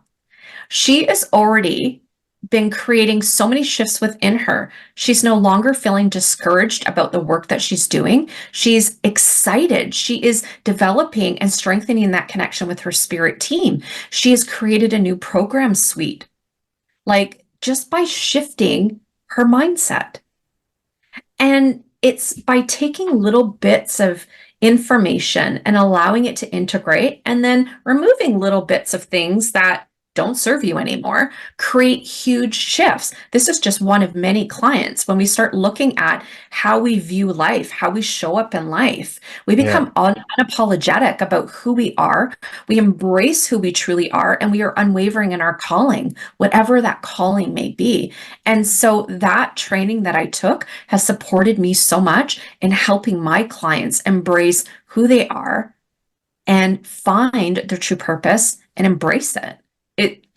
She has already been creating so many shifts within her. She's no longer feeling discouraged about the work that she's doing. She's excited. She is developing and strengthening that connection with her spirit team. She has created a new program suite, like just by shifting her mindset. And it's by taking little bits of information and allowing it to integrate and then removing little bits of things that don't serve you anymore, create huge shifts. This is just one of many clients. When we start looking at how we view life, how we show up in life, we Yeah. become unapologetic about who we are. We embrace who we truly are, and we are unwavering in our calling, whatever that calling may be. And so that training that I took has supported me so much in helping my clients embrace who they are and find their true purpose and embrace it.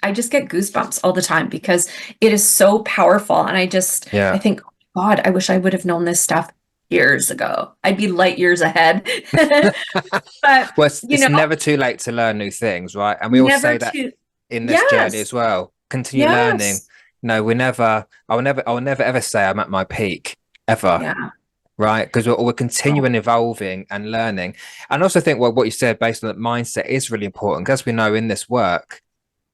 I just get goosebumps all the time because it is so powerful. And I Yeah. think, God, I wish I would have known this stuff years ago. I'd be light years ahead. But, Well, it's never too late to learn new things, right? And we all never say that to, in this journey yes, as well. Continue learning. yes. No, I will never ever say I'm at my peak ever, Yeah. right? Because we're Oh, continuing evolving and learning. And I also think what you said based on that mindset is really important. Because we know in this work,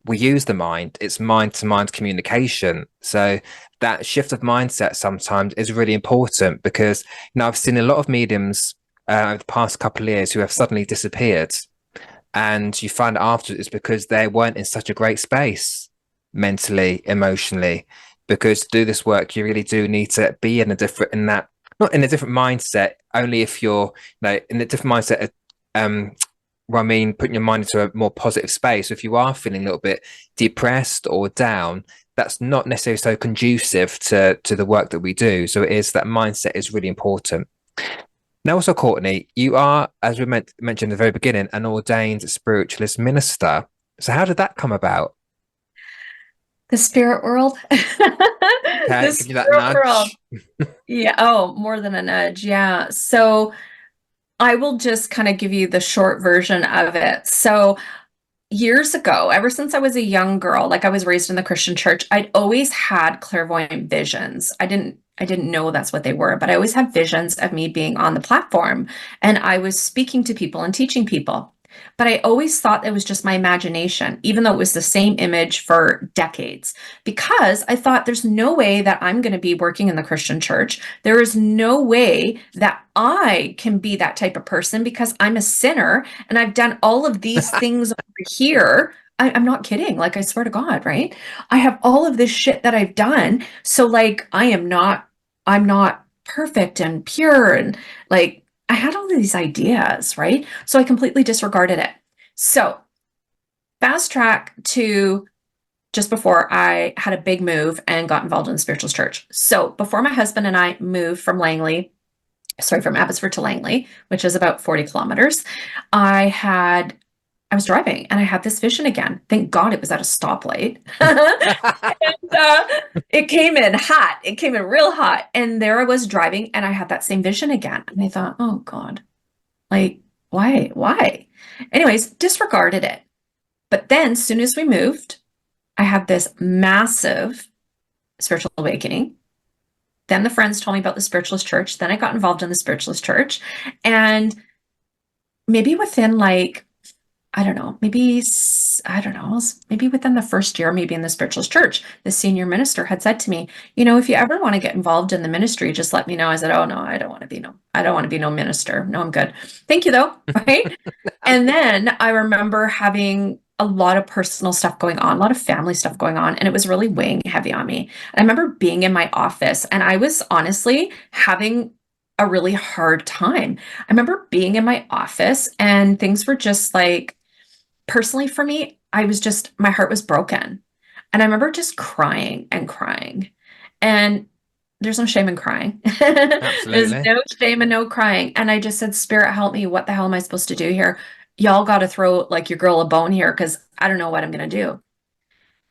we use the mind, it's mind to mind communication. So that shift of mindset sometimes is really important because, I've seen a lot of mediums over the past couple of years who have suddenly disappeared. And you find afterwards it's because they weren't in such a great space mentally, emotionally. Because to do this work, you really do need to be not in a different mindset, only if you're, in a different mindset. Well, I mean, putting your mind into a more positive space. If you are feeling a little bit depressed or down, that's not necessarily so conducive to the work that we do. So it is that mindset is really important. Now, also, Courtney, you are, as we mentioned at the very beginning, an ordained spiritualist minister. So how did that come about? the spirit world. Okay, The give you that spirit world. nudge. Yeah. Oh, more than a nudge. Yeah. So I will just kind of give you the short version of it. So years ago, ever since I was a young girl, like I was raised in the Christian church, I'd always had clairvoyant visions. I didn't know that's what they were, but I always had visions of me being on the platform and I was speaking to people and teaching people. But I always thought it was just my imagination, even though it was the same image for decades, because I thought there's no way that I'm going to be working in the Christian church. There is no way that I can be that type of person because I'm a sinner and I've done all of these things over here. I'm not kidding. Like, I swear to God, right? I have all of this shit that I've done. So, like, I'm not perfect and pure. And like, I had all of these ideas, right? So I completely disregarded it. So, fast track to just before I had a big move and got involved in the spirituals church. So, before my husband and I moved from Abbotsford to Langley, which is about 40 kilometers, I was driving and I had this vision again. Thank God it was at a stoplight. And it came in hot. It came in real hot. And there I was driving and I had that same vision again. And I thought, oh God, like, why? Why? Anyways, disregarded it. But then, as soon as we moved, I had this massive spiritual awakening. Then the friends told me about the spiritualist church. Then I got involved in the spiritualist church. And maybe within like, I don't know, maybe within the first year, maybe in the spiritualist church, the senior minister had said to me, if you ever want to get involved in the ministry, just let me know. I said, oh no, I don't want to be no minister. No, I'm good. Thank you though. Right. And then I remember having a lot of personal stuff going on, a lot of family stuff going on, and it was really weighing heavy on me. I remember being in my office and I was honestly having a really hard time. I remember being in my office and things were just like, personally for me, I was just, my heart was broken. And I remember just crying and crying. And there's no shame in crying. There's Absolutely. no shame and no crying. And I just said, Spirit, help me. What the hell am I supposed to do here? Y'all got to throw like your girl a bone here because I don't know what I'm going to do.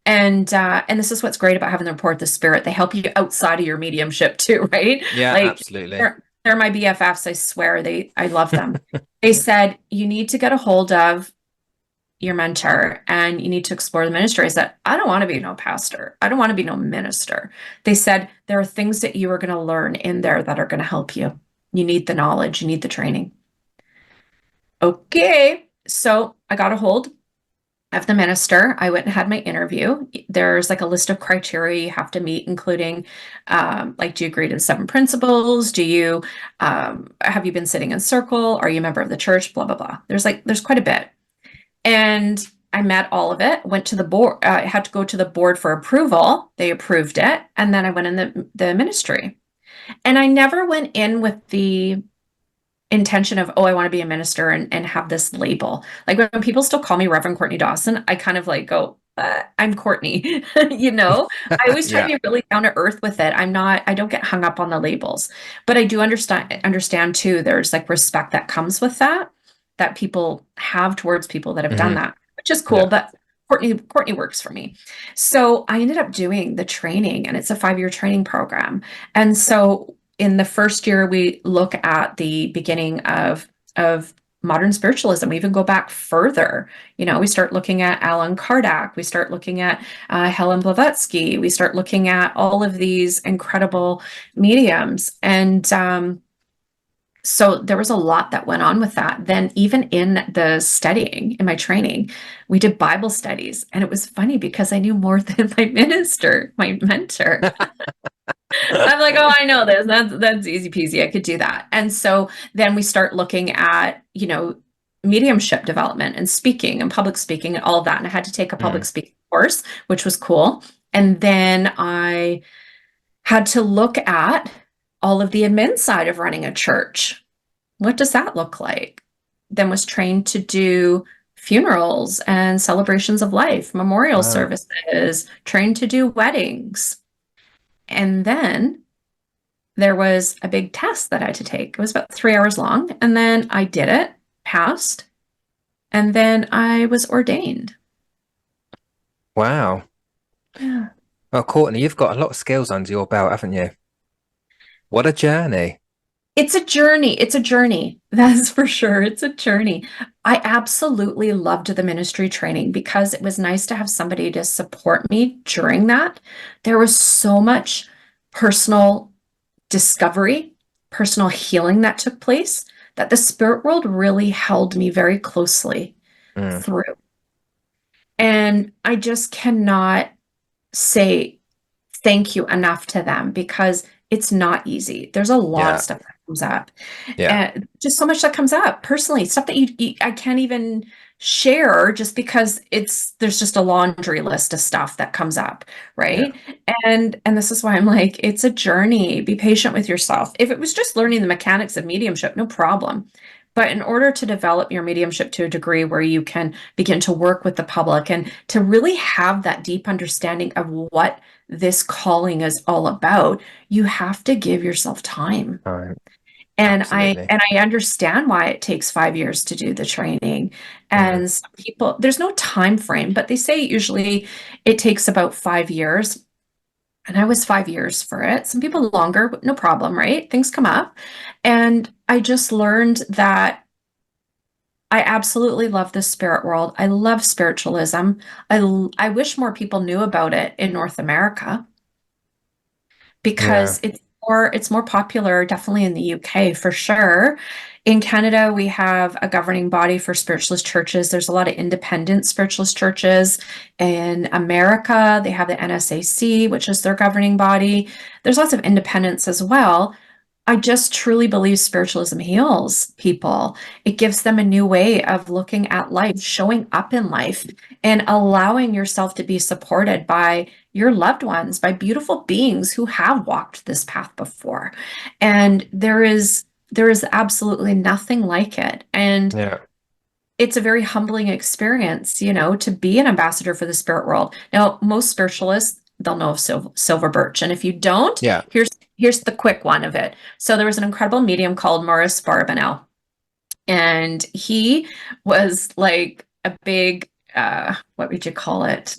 And this is what's great about having the report the Spirit. They help you outside of your mediumship too, right? Yeah, Like absolutely. they're my BFFs. I swear I love them. They said you need to get a hold of your mentor and you need to explore the ministry. I said, I don't want to be no pastor. I don't want to be no minister. They said, there are things that you are going to learn in there that are going to help you. You need the knowledge, you need the training. Okay. So I got a hold of the minister. I went and had my interview. There's like a list of criteria you have to meet, including like, do you agree to the 7 principles? Do you have you been sitting in circle? Are you a member of the church? Blah, blah, blah. There's quite a bit. And I met all of it, went to the board, I had to go to the board for approval. They approved it. And then I went in the ministry. And I never went in with the intention of, oh, I want to be a minister and have this label. Like when people still call me Reverend Courtney Dawson, I kind of like go, I'm Courtney, you know, I always try to Yeah. be really down to earth with it. I don't get hung up on the labels, but I do understand too, there's like respect that comes with that people have towards people that have done Hmm. that, which is cool. Yeah. But Courtney works for me. So I ended up doing the training and it's a 5-year training program. And so in the first year, we look at the beginning of modern spiritualism. We even go back further. You know, we start looking at Allan Kardec. We start looking at Helen Blavatsky. We start looking at all of these incredible mediums. And so there was a lot that went on with that. Then even in the studying, in my training, we did Bible studies. And it was funny because I knew more than my minister, my mentor. I'm like, oh, I know this. That's easy peasy. I could do that. And so then we start looking at, mediumship development and speaking and public speaking and all of that. And I had to take a public Mm. speaking course, which was cool. And then I had to look at all of the admin side of running a church. What does that look like? Then was trained to do funerals and celebrations of life, memorial Wow. services, trained to do weddings. And then there was a big test that I had to take. It was about 3 hours long. And then I did it, passed, and then I was ordained. Wow. Yeah. Well, Courtney, you've got a lot of skills under your belt, haven't you? What a journey. It's a journey. It's a journey. That's for sure. It's a journey. I absolutely loved the ministry training because it was nice to have somebody to support me during that. There was so much personal discovery, personal healing that took place that the spirit world really held me very closely Mm. through. And I just cannot say thank you enough to them because it's not easy. There's a lot of Yeah. stuff that comes up. Yeah. And just so much that comes up personally, stuff that I can't even share just because there's just a laundry list of stuff that comes up, Yeah. right? And this is why I'm like, it's a journey. Be patient with yourself. If it was just learning the mechanics of mediumship, no problem. But in order to develop your mediumship to a degree where you can begin to work with the public and to really have that deep understanding of what this calling is all about, you have to give yourself time. All right. And Absolutely. I understand why it takes 5 years to do the training. Mm. And some people, there's no time frame, but they say usually it takes about 5 years. And I was 5 years for it. Some people longer, but no problem, right? Things come up. And I just learned that I absolutely love the spirit world. I love spiritualism. I wish more people knew about it in North America Yeah. because it's more popular definitely in the UK for sure. In Canada, we have a governing body for spiritualist churches. There's a lot of independent spiritualist churches. In America, they have the NSAC, which is their governing body. There's lots of independents as well. I just truly believe spiritualism heals people. It gives them a new way of looking at life, showing up in life, and allowing yourself to be supported by your loved ones, by beautiful beings who have walked this path before. And there is absolutely nothing like it. And Yeah. it's a very humbling experience, to be an ambassador for the spirit world. Now, most spiritualists, they'll know of silver birch. And if you don't, Yeah. here's the quick one of it. So there was an incredible medium called Maurice Barbanel, and he was like a big, what would you call it?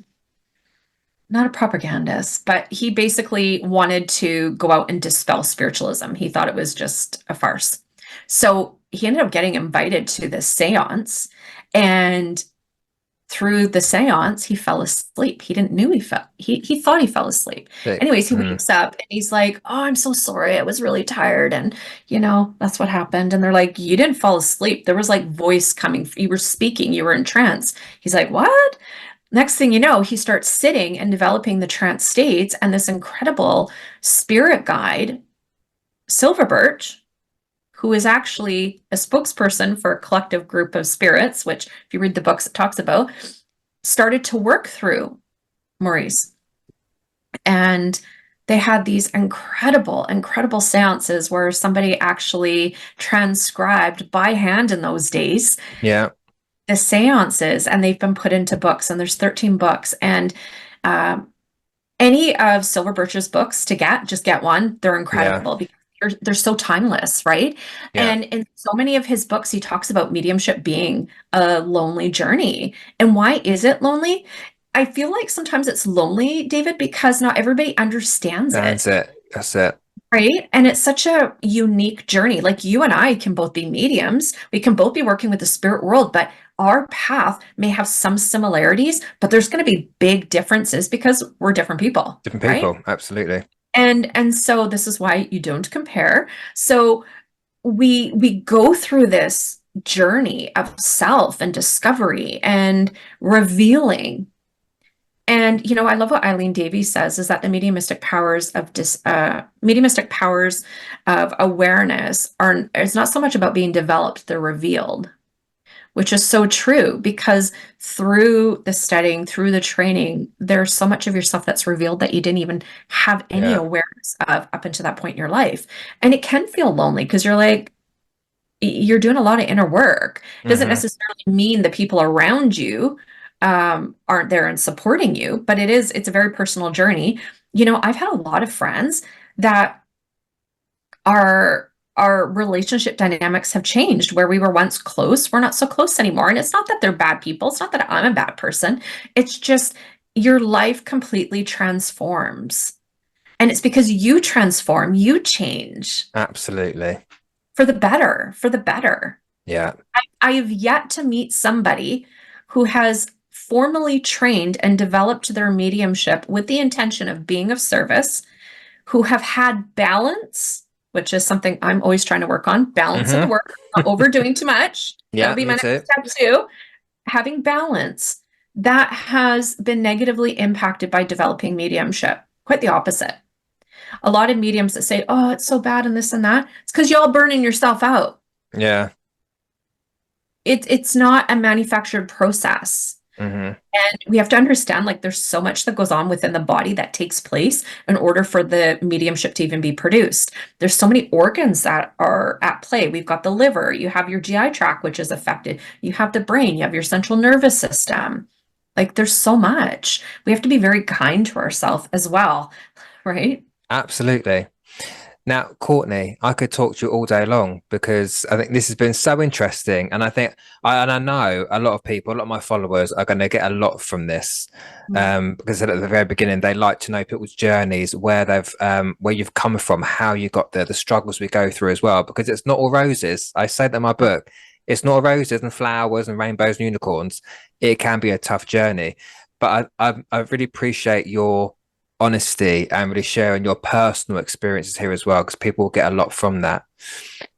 Not a propagandist, but he basically wanted to go out and dispel spiritualism. He thought it was just a farce. So he ended up getting invited to this seance, and through the seance, he fell asleep. He didn't knew he thought he fell asleep. Anyways, he Mm. wakes up and he's like, "Oh, I'm so sorry. I was really tired." And that's what happened. And they're like, "You didn't fall asleep. There was like voice coming. You were speaking. You were in trance." He's like, "What?" Next thing you know, he starts sitting and developing the trance states, and this incredible spirit guide, Silver Birch, who is actually a spokesperson for a collective group of spirits, which, if you read the books, it talks about, started to work through Maurice. And they had these incredible, incredible seances where somebody actually transcribed by hand in those days Yeah. the seances, and they've been put into books, and there's 13 books. And any of Silver Birch's books just get one. They're Yeah. incredible because they're so timeless, right? Yeah. And in so many of his books, he talks about mediumship being a lonely journey. And why is it lonely? I feel like sometimes it's lonely, David, because not everybody understands That's it. it. That's it. Right. And it's such a unique journey. Like, you and I can both be mediums. We can both be working with the spirit world, but our path may have some similarities, but there's going to be big differences because we're different people. Different Right. people. Absolutely. And so this is why you don't compare. So we go through this journey of self and discovery and revealing. And I love what Eileen Davies says, is that the mediumistic powers of awareness it's not so much about being developed, they're revealed, which is so true, because through the studying, through the training, there's so much of yourself that's revealed that you didn't even have any Yeah. awareness of up until that point in your life. And it can feel lonely because you're doing a lot of inner work. It doesn't Hmm. necessarily mean the people around you aren't there and supporting you, but it's a very personal journey. I've had a lot of friends that our relationship dynamics have changed. Where we were once close, we're not so close anymore. And it's not that they're bad people. It's not that I'm a bad person. It's just your life completely transforms. And it's because you transform, you change Absolutely. for the better, for the better. Yeah. I have yet to meet somebody who has formally trained and developed their mediumship with the intention of being of service, who have had balance, which is something I'm always trying to work on, balance in the Hmm. work, not overdoing too much. That'll Yeah. be Me my too. next step too. Having balance that has been negatively impacted by developing mediumship. Quite the opposite. A lot of mediums that say, "Oh, it's so bad and this and that," it's because y'all burning yourself out. Yeah. It's not a manufactured process. Hmm. And we have to understand, like, there's so much that goes on within the body that takes place in order for the mediumship to even be produced. There's so many organs that are at play. We've got the liver, you have your GI tract, which is affected, you have the brain, you have your central nervous system. Like, there's so much. We have to be very kind to ourselves as well, right? Absolutely. Now, Courtney, I could talk to you all day long because I think this has been so interesting, and I know a lot of people, a lot of my followers are going to get a lot from this, Mm. because at the very beginning they like to know people's journeys, where you've come from, how you got there, the struggles we go through as well, because it's not all roses. I say that in my book, it's not all roses and flowers and rainbows and unicorns. It can be a tough journey, but I really appreciate your honesty and really sharing your personal experiences here as well, because people will get a lot from that.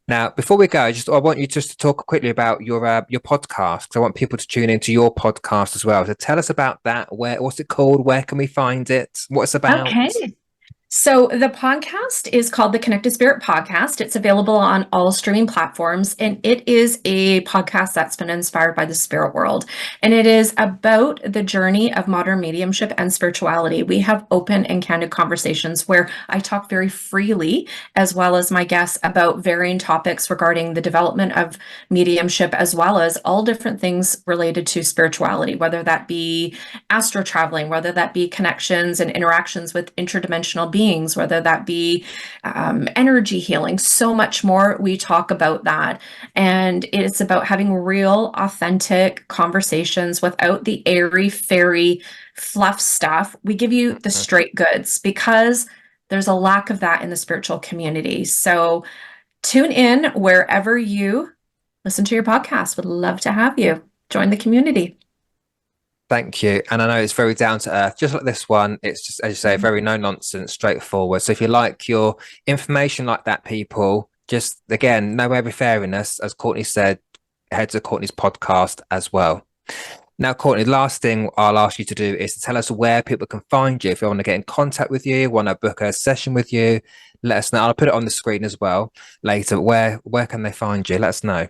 Now, before we go, I want you just to talk quickly about your podcast, because I want people to tune into your podcast as well. So tell us about that. What's it called? Where can we find it? What it's about? Okay. So the podcast is called the Connected Spirit Podcast. It's available on all streaming platforms, and it is a podcast that's been inspired by the spirit world. And it is about the journey of modern mediumship and spirituality. We have open and candid conversations where I talk very freely, as well as my guests, about varying topics regarding the development of mediumship, as well as all different things related to spirituality, whether that be astro traveling, whether that be connections and interactions with interdimensional beings, whether that be energy healing, so much more. We talk about that. And it's about having real, authentic conversations without the airy, fairy fluff stuff. We give you the straight goods because there's a lack of that in the spiritual community. So tune in wherever you listen to your podcast. Would love to have you join the community. Thank you. And I know it's very down to earth, just like this one. It's just, as you say, very no nonsense, straightforward. So if you like your information like that, people, just again, no airy fairiness, as Courtney said, head to Courtney's podcast as well. Now, Courtney, last thing I'll ask you to do is to tell us where people can find you. If you want to get in contact with you, want to book a session with you, let us know. I'll put it on the screen as well later. Where can they find you? Let us know.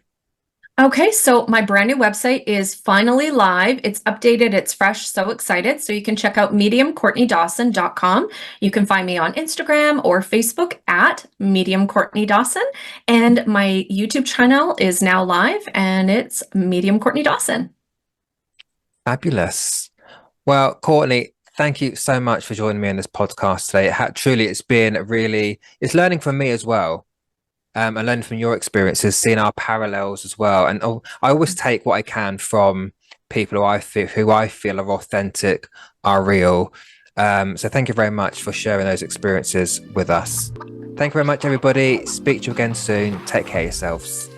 Okay, so my brand new website is finally live. It's updated, it's fresh, so excited. So you can check out mediumcourtneydawson.com. You can find me on Instagram or Facebook at Medium Courtney Dawson. And my YouTube channel is now live and it's Medium Courtney Dawson. Fabulous. Well, Courtney, thank you so much for joining me on this podcast today. Truly, it's been it's learning from me as well. And learning from your experiences, seeing our parallels as well. And I always take what I can from people who I feel are authentic, are real. So thank you very much for sharing those experiences with us. Thank you very much, everybody. Speak to you again soon. Take care of yourselves.